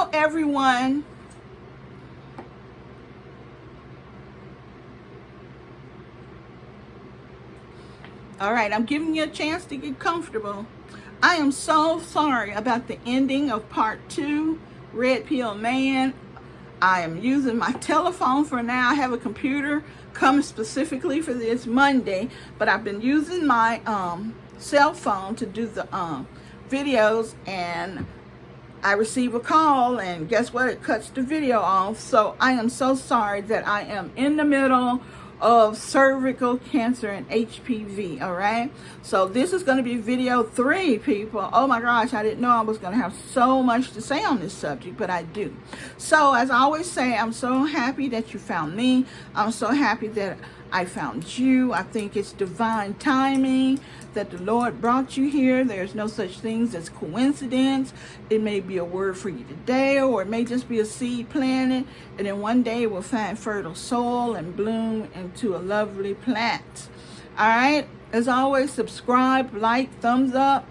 Hello, everyone. All right, I'm giving you a chance to get comfortable. I am so sorry about the ending of part 2, Red Pill Man. I am using my telephone for now. I have a computer coming specifically for this Monday, but I've been using my cell phone to do the videos, and I receive a call, and guess what? It cuts the video off. So I am so sorry that I am in the middle of cervical cancer and HPV. All right, so this is going to be video 3, people. Oh my gosh, I didn't know I was going to have so much to say on this subject, but I do. So as I always say, I'm so happy that you found me. I'm so happy that I found you. I think it's divine timing that the Lord brought you here. There's no such things as coincidence. It may be a word for you today, or it may just be a seed planted, and then one day it will find fertile soil and bloom into a lovely plant. All right, as always, subscribe, like, thumbs up,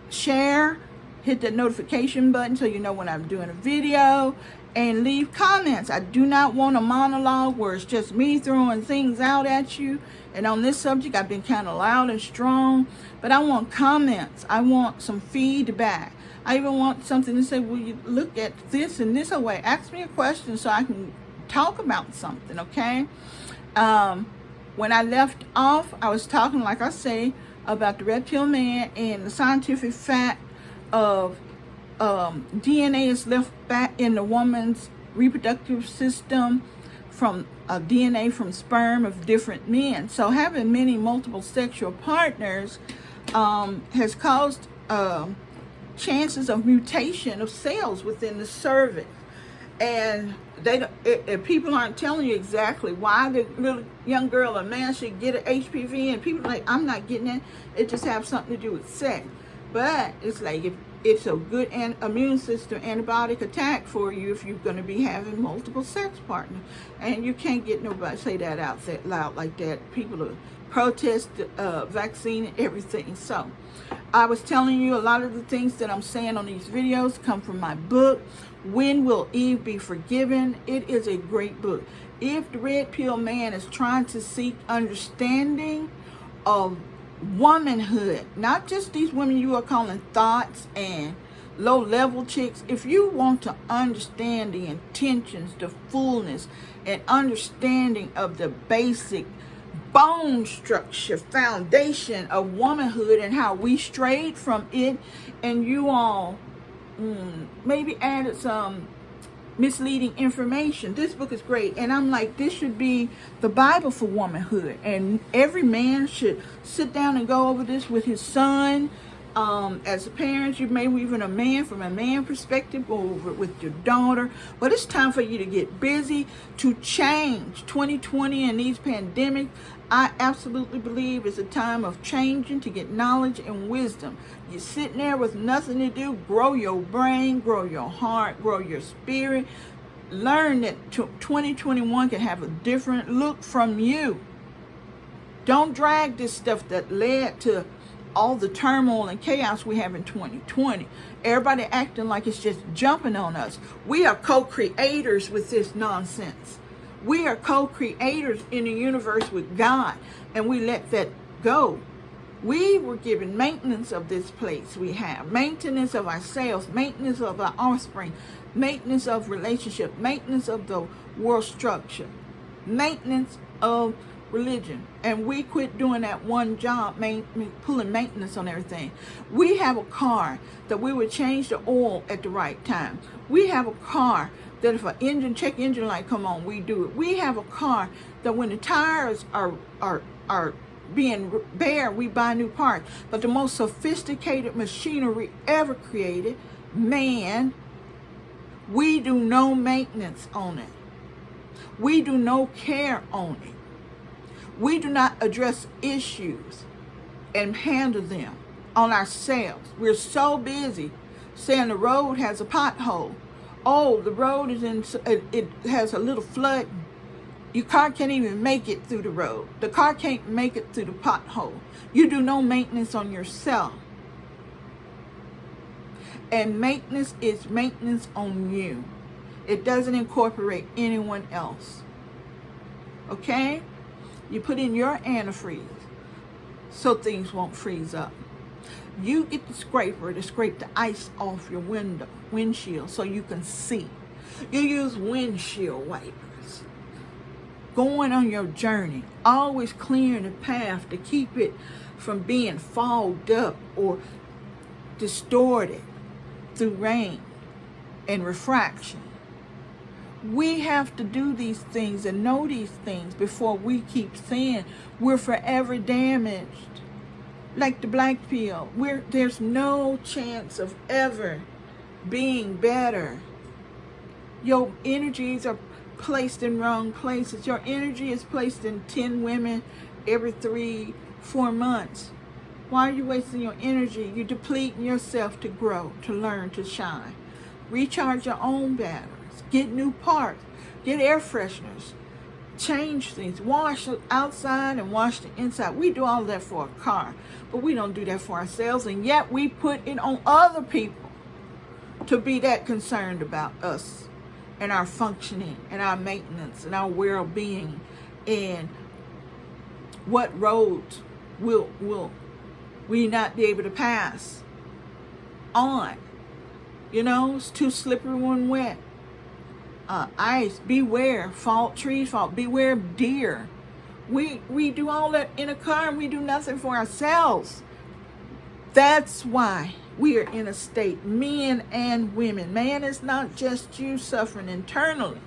share, hit that notification button so you know when I'm doing a video, and leave comments. I do not want a monologue where it's just me throwing things out at you. And on this subject, I've been kind of loud and strong, but I want comments. I want some feedback. I even want something to say, will you look at this in this way? Ask me a question so I can talk about something, okay? When I left off, I was talking, like I say, about the Red Pill Man and the scientific fact of DNA is left back in the woman's reproductive system from DNA from sperm of different men. So having many multiple sexual partners has caused chances of mutation of cells within the cervix. And people aren't telling you exactly why the little young girl or man should get an HPV, and people are like, I'm not getting it. It just has something to do with sex. But it's like, if it's a good immune system antibiotic attack for you if you're going to be having multiple sex partners. And you can't get nobody say that out loud like that. People are protest vaccine and everything. So I was telling you a lot of the things that I'm saying on these videos come from my book, When Will Eve Be Forgiven? It is a great book. If the Red Pill Man is trying to seek understanding of womanhood, not just these women you are calling thoughts and low-level chicks. If you want to understand the intentions, the fullness, and understanding of the basic bone structure, foundation of womanhood and how we strayed from it, and you all maybe added some misleading information, this book is great. And I'm like, this should be the Bible for womanhood, and every man should sit down and go over this with his son. As a parent, you may even a man, from a man perspective, go over it with your daughter. But it's time for you to get busy to change. 2020 and these pandemics, I absolutely believe it's a time of changing, to get knowledge and wisdom. You're sitting there with nothing to do. Grow your brain, grow your heart, grow your spirit. Learn that 2021 can have a different look from you. Don't drag this stuff that led to all the turmoil and chaos we have in 2020. Everybody acting like it's just jumping on us. We are co-creators with this nonsense. We are co-creators in the universe with God, and we let that go. We were given maintenance of this place we have, maintenance of ourselves, maintenance of our offspring, maintenance of relationship, maintenance of the world structure, maintenance of religion. And we quit doing that one job, pulling maintenance on everything. We have a car that we would change the oil at the right time. We have a car that if an check engine light come on, we do it. We have a car that when the tires are being bare, we buy new parts. But the most sophisticated machinery ever created, man, we do no maintenance on it. We do no care on it. We do not address issues and handle them on ourselves. We're so busy saying the road has a pothole. Oh, the road is it has a little flood. Your car can't even make it through the road. The car can't make it through the pothole. You do no maintenance on yourself. And maintenance is maintenance on you. It doesn't incorporate anyone else. Okay? You put in your antifreeze so things won't freeze up. You get the scraper to scrape the ice off your windshield so you can see. You use windshield wipers. Going on your journey, always clearing the path to keep it from being fogged up or distorted through rain and refraction. We have to do these things and know these things before we keep saying we're forever damaged. Like the black pill, there's no chance of ever being better. Your energies are placed in wrong places. Your energy is placed in 10 women every 3-4 months. Why are you wasting your energy? You're depleting yourself to grow, to learn, to shine. Recharge your own batteries. Get new parts. Get air fresheners. Change things. Wash the outside and wash the inside. We do all that for a car, but we don't do that for ourselves, and yet we put it on other people to be that concerned about us and our functioning and our maintenance and our well-being and what roads will we not be able to pass on. You know, it's too slippery when wet. Ice, beware, trees fall, beware deer. We do all that in a car and we do nothing for ourselves. That's why we are in a state, men and women. Man is not just you suffering internally.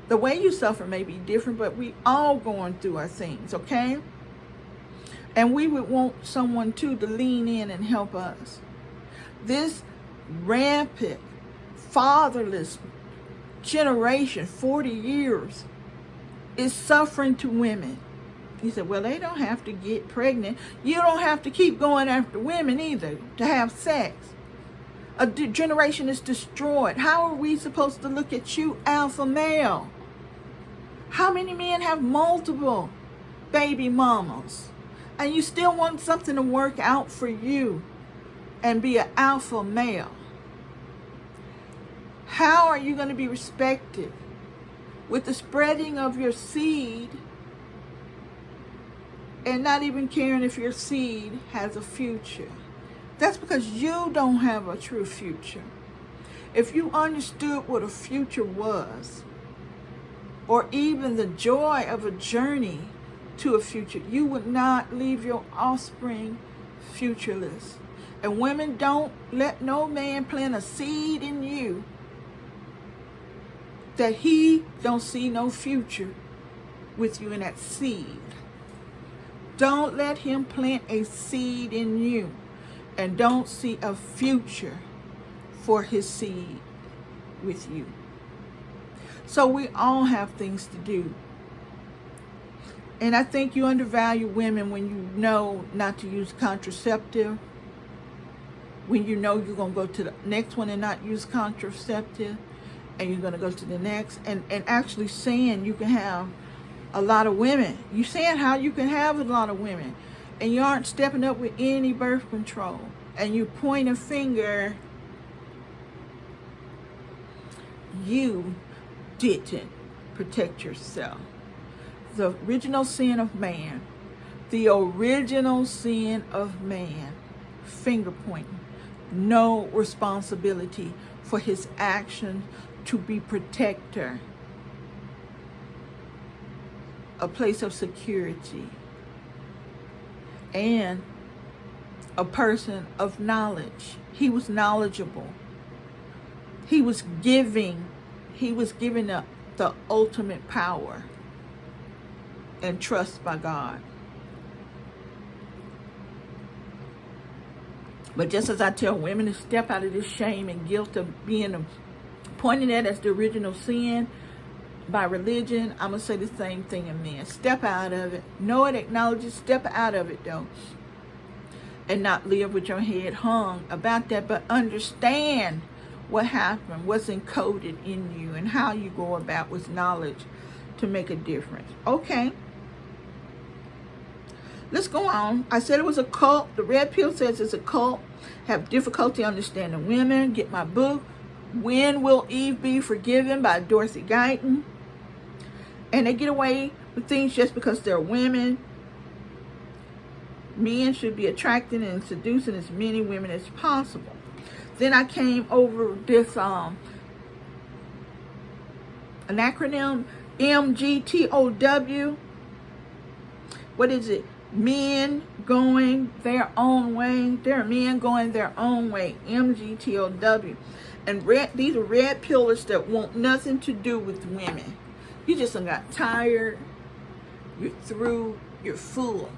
The way you suffer may be different, but we all going through our things, okay? And we would want someone too to lean in and help us. This rampant, fatherless generation, 40 years, is suffering to women. He said, well, they don't have to get pregnant. You don't have to keep going after women either to have sex. A generation is destroyed. How are we supposed to look at you, alpha male? How many men have multiple baby mamas? And you still want something to work out for you and be an alpha male? How are you going to be respected with the spreading of your seed and not even caring if your seed has a future? That's because you don't have a true future. If you understood what a future was, or even the joy of a journey to a future, you would not leave your offspring futureless. And women, don't let no man plant a seed in you that he don't see no future with you in that seed. Don't let him plant a seed in you and don't see a future for his seed with you. So we all have things to do. And I think you undervalue women when you know not to use contraceptive, when you know you're going to go to the next one and not use contraceptive, and you're going to go to the next, and actually saying you can have a lot of women. You're saying how you can have a lot of women, and you aren't stepping up with any birth control, and you point a finger. You didn't protect yourself. The original sin of man, finger pointing, no responsibility for his action to be protector, a place of security, and a person of knowledge. He was knowledgeable. He was giving up the ultimate power and trust by God. But just as I tell women to step out of this shame and guilt of being pointing at as the original sin by religion, I'm going to say the same thing in men. Step out of it. Know it, acknowledge it, step out of it though. And not live with your head hung about that, but understand what happened, what's encoded in you, and how you go about with knowledge to make a difference. Okay. let's go on. I said it was a cult. The red pill says it's a cult. Have difficulty understanding women. Get my book, When Will Eve Be Forgiven, by Dorothy Guyton. And they get away with things just because they're women. Men should be attracting and seducing as many women as possible. Then I came over this an acronym, MGTOW. What is it? Men going their own way. There are men going their own way. MGTOW. And these are red pillars that want nothing to do with women. You just got tired. You're through. You're full.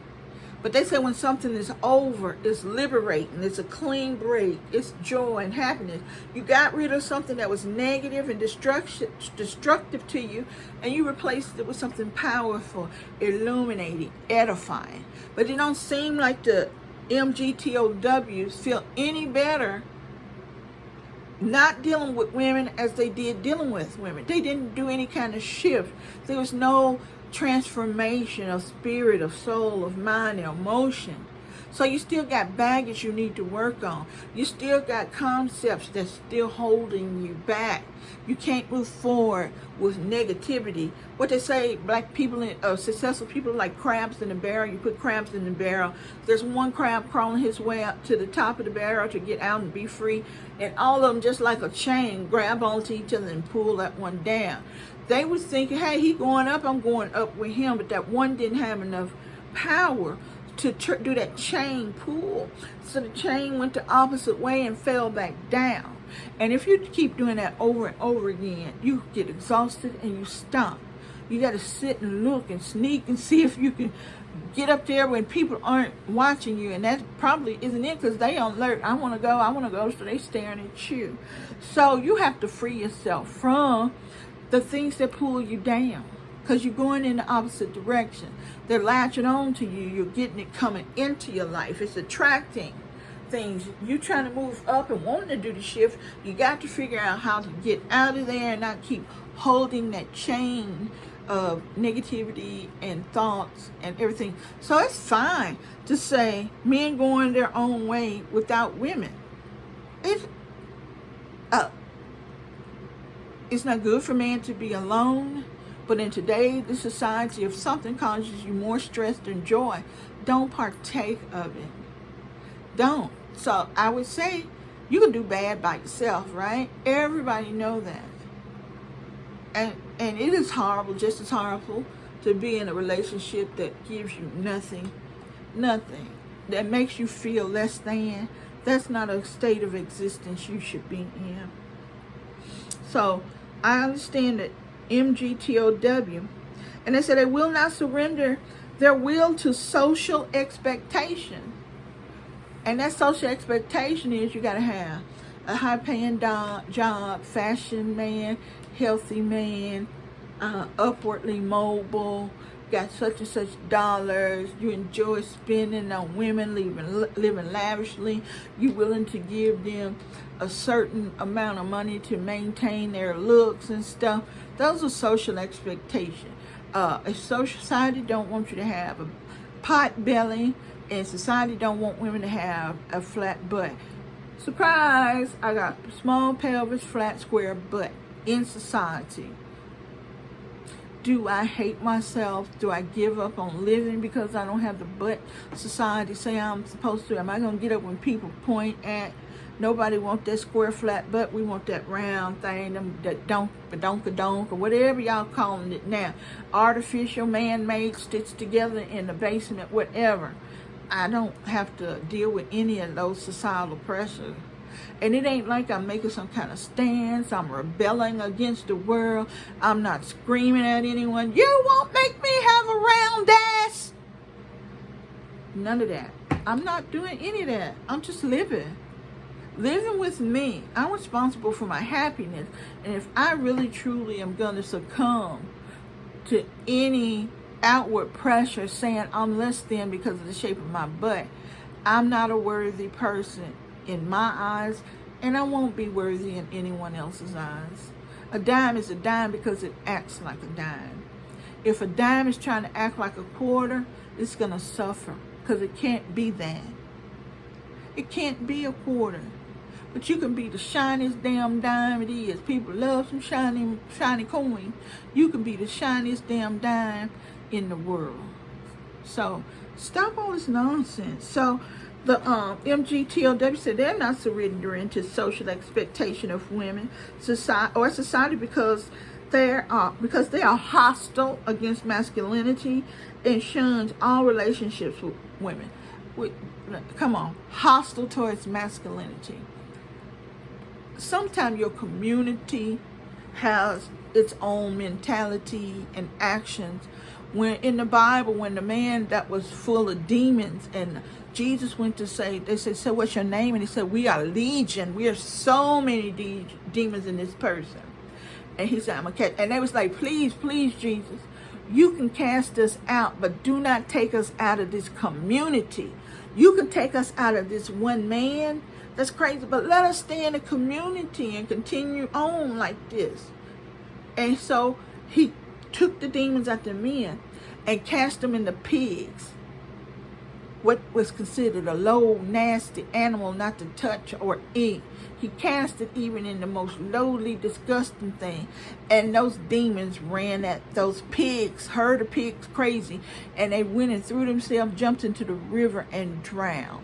But they say when something is over, it's liberating. It's a clean break. It's joy and happiness. You got rid of something that was negative and destructive to you, and you replaced it with something powerful, illuminating, edifying. But it don't seem like the MGTOWs feel any better not dealing with women as they did dealing with women. They didn't do any kind of shift. There was no transformation of spirit, of soul, of mind, and emotion. So you still got baggage you need to work on. You still got concepts that's still holding you back. You can't move forward with negativity. What they say, black people, successful people, like crabs in a barrel. You put crabs in the barrel. There's one crab crawling his way up to the top of the barrel to get out and be free. And all of them, just like a chain, grab onto each other and pull that one down. They was thinking, hey, he going up, I'm going up with him. But that one didn't have enough power to do that chain pull. So the chain went the opposite way and fell back down. And if you keep doing that over and over again, you get exhausted and you stop. You got to sit and look and sneak and see if you can get up there when people aren't watching you. And that probably isn't it, because they on alert. I want to go, so they staring at you. So you have to free yourself from the things that pull you down, because you're going in the opposite direction. They're latching on to you. You're getting it coming into your life. It's attracting things. You trying to move up and wanting to do the shift. You got to figure out how to get out of there and not keep holding that chain of negativity and thoughts and everything. So it's fine to say men going their own way without women. It's not good for man to be alone, but in today, the society, if something causes you more stress than joy, don't partake of it. Don't. So I would say you can do bad by yourself, right? Everybody know that. And it is horrible, just as horrible, to be in a relationship that gives you nothing, that makes you feel less than. That's not a state of existence you should be in. So I understand that MGTOW, and they said they will not surrender their will to social expectation. And that social expectation is you got to have a high-paying job, fashion man, healthy man, upwardly mobile, got such and such dollars, you enjoy spending on women, living lavishly, you willing to give them a certain amount of money to maintain their looks and stuff. Those are social expectations. If society don't want you to have a pot belly, and society don't want women to have a flat butt. Surprise! I got small pelvis, flat square butt in society. Do I hate myself? Do I give up on living because I don't have the butt society say I'm supposed to? Am I going to get up when people point at? Nobody want that square flat butt. We want that round thing, that donk, or whatever y'all calling it now. Artificial, man-made, stitched together in the basement, whatever. I don't have to deal with any of those societal pressures. And it ain't like I'm making some kind of stance. I'm rebelling against the world. I'm not screaming at anyone. You won't make me have a round ass. None of that. I'm not doing any of that. I'm just living. Living with me. I'm responsible for my happiness. And if I really truly am going to succumb to any outward pressure saying I'm less than because of the shape of my butt, I'm not a worthy person in my eyes, and I won't be worthy in anyone else's eyes. A dime is a dime because it acts like a dime. If a dime is trying to act like a quarter, it's going to suffer because it can't be that. It can't be a quarter. But you can be the shiniest damn dime it is. People love some shiny coin. You can be the shiniest damn dime in the world. So stop all this nonsense. So the MGTOW said they're not surrendering to social expectation of women, society because they are hostile against masculinity and shuns all relationships with women. Come on, hostile towards masculinity. Sometimes your community has its own mentality and actions. When in the Bible, when the man that was full of demons and Jesus went to say, they said, so what's your name? And he said, we are legion. We are so many demons in this person. And he said, I'm a cat. And they was like, please, please, Jesus, you can cast us out, but do not take us out of this community. You can take us out of this one man. That's crazy, but let us stay in the community and continue on like this. And so he took the demons out the men and cast them into pigs, what was considered a low, nasty animal not to touch or eat. He cast it even in the most lowly, disgusting thing. And those demons ran at those pigs, heard the pigs crazy, and they went and threw themselves, jumped into the river and drowned.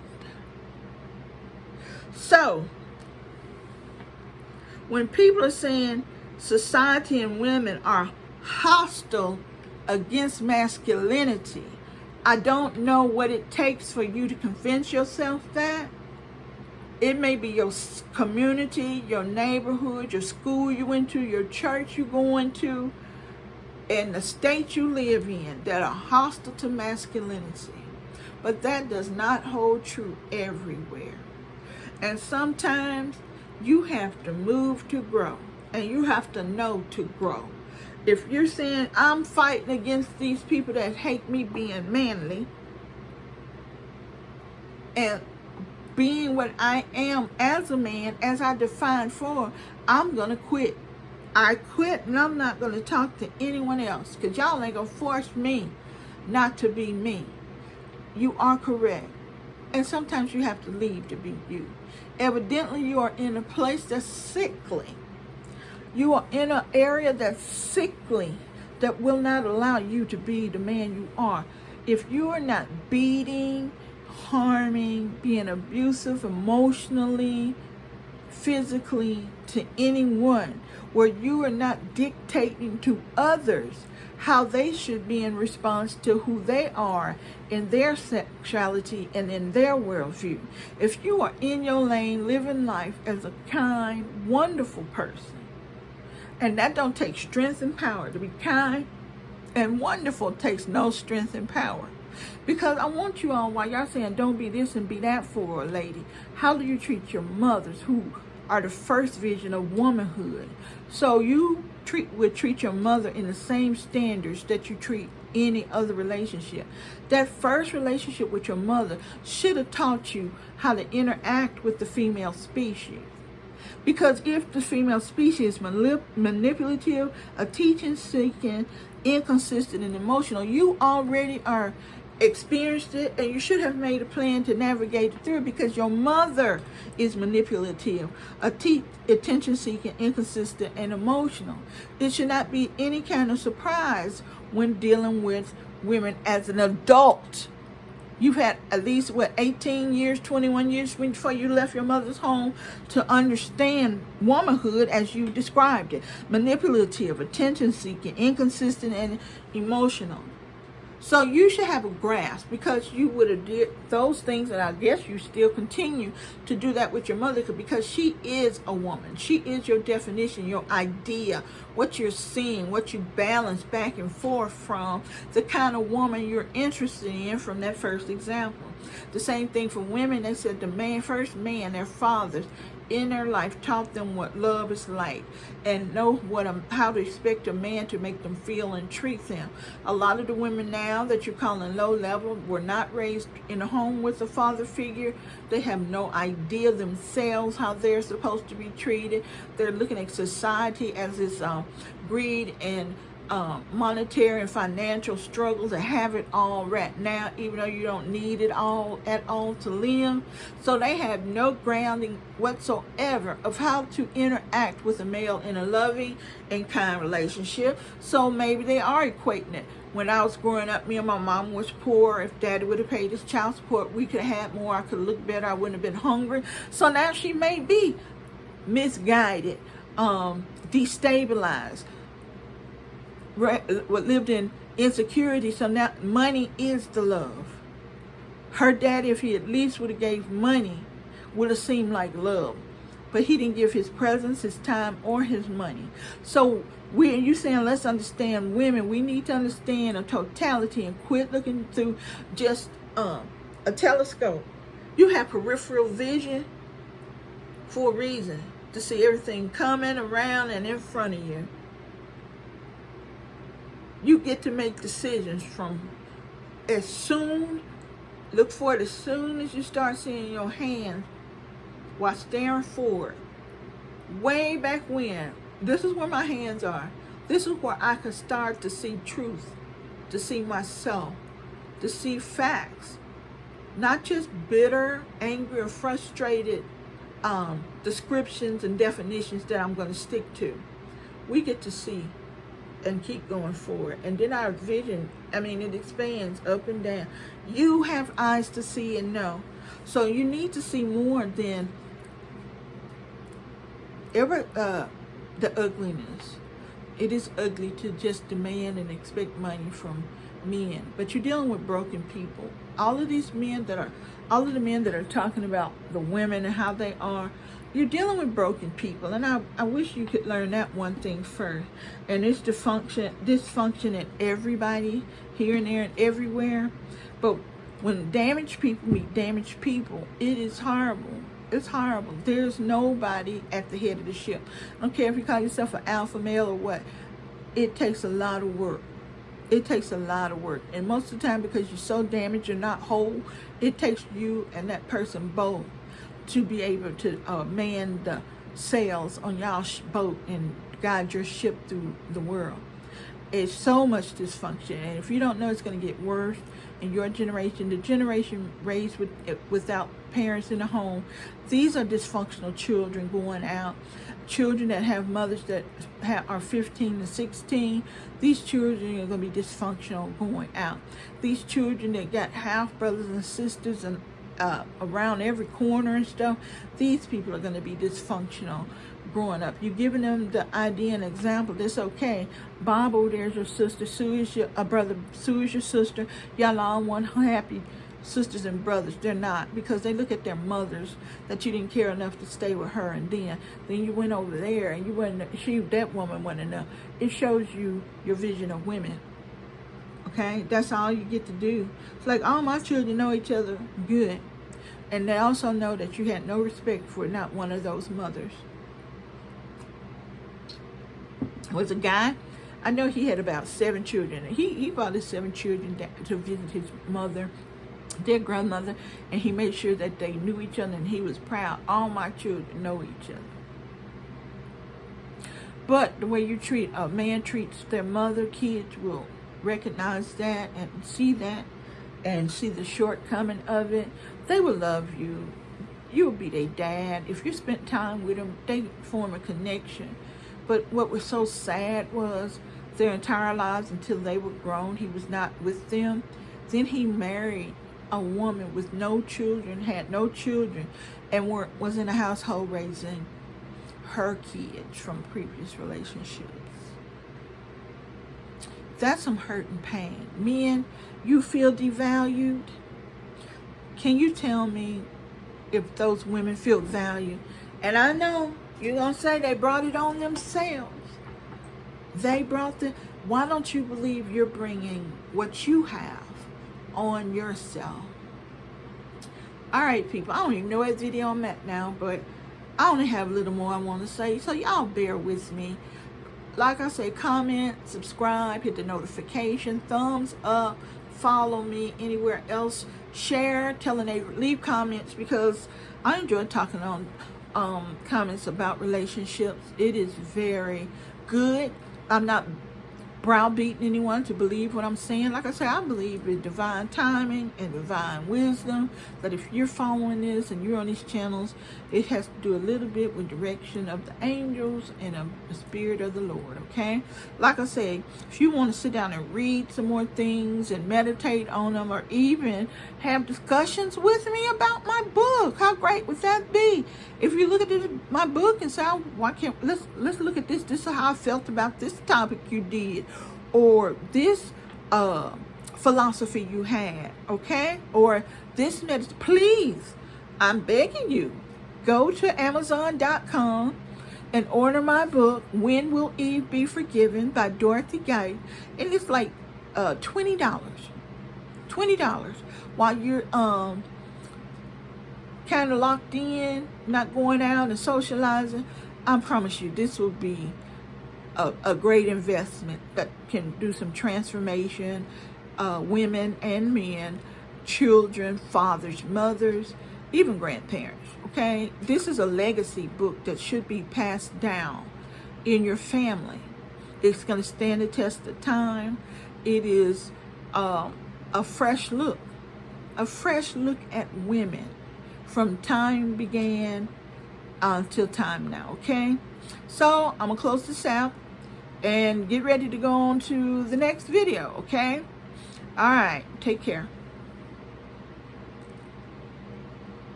So, when people are saying society and women are hostile against masculinity, I don't know what it takes for you to convince yourself that. It may be your community, your neighborhood, your school you went to, your church you going to, and the state you live in that are hostile to masculinity. But that does not hold true everywhere. And sometimes you have to move to grow, and you have to know to grow. If you're saying, I'm fighting against these people that hate me being manly and being what I am as a man, as I defined for, I'm going to quit. I quit, and I'm not going to talk to anyone else because y'all ain't going to force me not to be me. You are correct. And sometimes you have to leave to be you. Evidently, you are in a place that's sickly. You are in an area that's sickly, that will not allow you to be the man you are. If you are not beating, harming, being abusive emotionally, physically to anyone, where you are not dictating to others how they should be in response to who they are in their sexuality and in their worldview. If you are in your lane, living life as a kind, wonderful person, and that don't take strength and power. To be kind and wonderful takes no strength and power. Because I want you all, while y'all saying don't be this and be that for a lady, how do you treat your mothers who are the first vision of womanhood? So you would treat your mother in the same standards that you treat any other relationship. That first relationship with your mother should have taught you how to interact with the female species. Because if the female species is manipulative, attention-seeking, inconsistent, and emotional, you already are experienced it, and you should have made a plan to navigate it through, because your mother is manipulative, attention-seeking, inconsistent, and emotional. It should not be any kind of surprise when dealing with women as an adult. You've had at least, 18 years, 21 years before you left your mother's home to understand womanhood as you described it. Manipulative, attention-seeking, inconsistent, and emotional. So you should have a grasp, because you would have did those things, and I guess you still continue to do that with your mother, because she is a woman. She is your definition, your idea, what you're seeing, what you balance back and forth from, the kind of woman you're interested in from that first example. The same thing for women. They said the first man, their fathers, in their life taught them what love is like, and know how to expect a man to make them feel and treat them. A lot of the women now that you're calling low level were not raised in a home with a father figure. They have no idea themselves how they're supposed to be treated. They're looking at society as this greed and monetary and financial struggles and have it all right now, even though you don't need it all at all to live. So they have no grounding whatsoever of how to interact with a male in a loving and kind relationship. So maybe they are equating it. When I was growing up, me and my mom was poor. If daddy would have paid his child support, we could have had more. I could look better. I wouldn't have been hungry. So now she may be misguided, destabilized, lived in insecurity. So now money is the love. Her daddy, if he at least would have gave money, would have seemed like love. But he didn't give his presence, his time, or his money. So you saying let's understand women. We need to understand a totality and quit looking through just a telescope. You have peripheral vision for a reason, to see everything coming around and in front of you. You get to make decisions from look for it as soon as you start seeing your hand while staring forward. Way back when, this is where my hands are. This is where I can start to see truth, to see myself, to see facts. Not just bitter, angry, or frustrated descriptions and definitions that I'm going to stick to. We get to see and keep going forward. And then our vision, it expands up and down. You have eyes to see and know. So you need to see more than the ugliness. It is ugly to just demand and expect money from men. But you're dealing with broken people. All of the men that are talking about the women and how they are, you're dealing with broken people. And I wish you could learn that one thing first. And it's dysfunction in everybody, here and there and everywhere. But when damaged people meet damaged people, it is horrible. It's horrible. There's nobody at the head of the ship. I don't care if you call yourself an alpha male or what. It takes a lot of work. It takes a lot of work. And most of the time, because you're so damaged, you're not whole, it takes you and that person both to be able to man the sails on y'all's boat and guide your ship through the world. It's so much dysfunction. And if you don't know, it's going to get worse in your generation. The generation raised without parents in the home, these are dysfunctional children going out. Children that have mothers that are 15 to 16, these children are going to be dysfunctional going out. These children that got half brothers and sisters and around every corner and stuff, these people are going to be dysfunctional growing up. You're giving them the idea and example. That's okay. Bob over there is your sister. Sue is your brother. Sue is your sister. Y'all all one happy sisters and brothers. They're not, because they look at their mothers that you didn't care enough to stay with her, and then you went over there and that woman wasn't enough. It shows you your vision of women. Okay, that's all you get to do. It's like all my children know each other good, and they also know that you had no respect for not one of those mothers. Was a guy, I know he had about 7 children. He brought his 7 children to visit his mother, their grandmother, and he made sure that they knew each other, and he was proud. All my children know each other. But the way you treat a man treats their mother, kids will recognize that and see the shortcoming of it. They will love you. You will be their dad. If you spent time with them, they form a connection. But what was so sad was their entire lives until they were grown, he was not with them. Then he married a woman with no children, had no children, and was in a household raising her kids from previous relationships. That's some hurt and pain. Men, you feel devalued? Can you tell me if those women feel valued? And I know you're going to say they brought it on themselves. They brought the... Why don't you believe you're bringing what you have on yourself? All right, people. I don't even know what video I'm at now, but I only have a little more I want to say, so y'all bear with me. Like I say, comment, subscribe, hit the notification, thumbs up, follow me anywhere else, share, tell a neighbor, leave comments, because I enjoy talking on comments about relationships. It is very good. I'm not browbeating anyone to believe what I'm saying. Like I say, I believe in divine timing and divine wisdom, that if you're following this and you're on these channels, it has to do a little bit with direction of the angels and of the Spirit of the Lord, okay? Like I say, if you want to sit down and read some more things and meditate on them, or even have discussions with me about my book, how great would that be? If you look at this, my book, and say, why can't, let's look at this. This is how I felt about this topic you did, or this philosophy you had, okay? Or this medicine. Please, I'm begging you, go to Amazon.com and order my book, When Will Eve Be Forgiven, by Dorothy Gate. And it's like $20. $20 while you're kind of locked in, not going out and socializing. I promise you, this will be a great investment that can do some transformation. Women and men, children, fathers, mothers, even grandparents, okay? This is a legacy book that should be passed down in your family. It's going to stand the test of time. It is a fresh look at women from time began until time now, okay? So I'm going to close this out and get ready to go on to the next video, okay? All right, take care.